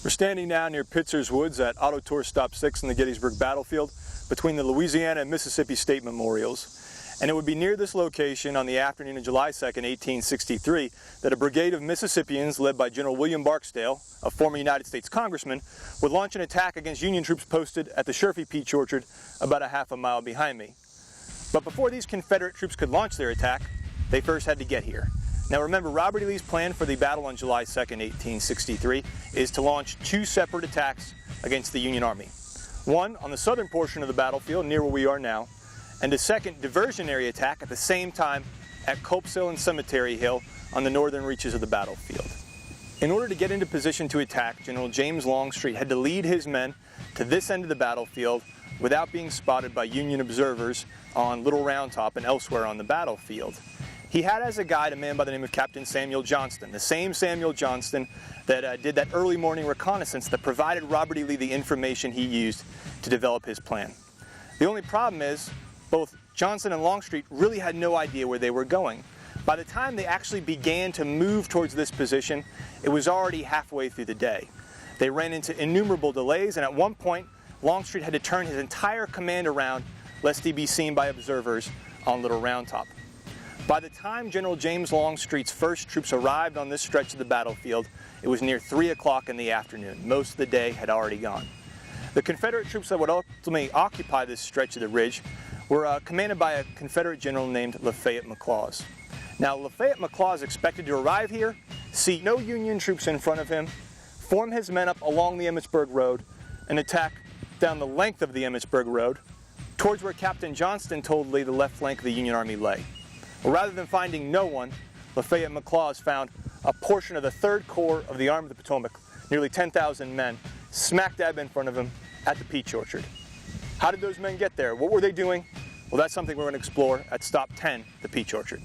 We're standing now near Pitzer's Woods at Auto Tour Stop 6 in the Gettysburg Battlefield between the Louisiana and Mississippi State Memorials. And it would be near this location on the afternoon of July 2nd, 1863, that a brigade of Mississippians led by General William Barksdale, a former United States congressman, would launch an attack against Union troops posted at the Sherfy Peach Orchard about a half a mile behind me. But before these Confederate troops could launch their attack, they first had to get here. Now remember, Robert E. Lee's plan for the battle on July 2nd, 1863 is to launch two separate attacks against the Union Army. One on the southern portion of the battlefield near where we are now, and a second diversionary attack at the same time at Culp's Hill and Cemetery Hill on the northern reaches of the battlefield. In order to get into position to attack, General James Longstreet had to lead his men to this end of the battlefield without being spotted by Union observers on Little Round Top and elsewhere on the battlefield. He had as a guide a man by the name of Captain Samuel Johnston, the same Samuel Johnston that did that early morning reconnaissance that provided Robert E. Lee the information he used to develop his plan. The only problem is, both Johnston and Longstreet really had no idea where they were going. By the time they actually began to move towards this position, it was already halfway through the day. They ran into innumerable delays, and at one point, Longstreet had to turn his entire command around lest he be seen by observers on Little Round Top. By the time General James Longstreet's first troops arrived on this stretch of the battlefield, it was near 3 o'clock in the afternoon. Most of the day had already gone. The Confederate troops that would ultimately occupy this stretch of the ridge were commanded by a Confederate general named Lafayette McLaws. Now, Lafayette McLaws expected to arrive here, see no Union troops in front of him, form his men up along the Emmitsburg Road, and attack down the length of the Emmitsburg Road towards where Captain Johnston told Lee the left flank of the Union Army lay. Well, rather than finding no one, Lafayette McLaws found a portion of the 3rd Corps of the Army of the Potomac, nearly 10,000 men, smack dab in front of him at the Peach Orchard. How did those men get there? What were they doing? Well, that's something we're going to explore at Stop 10, the Peach Orchard.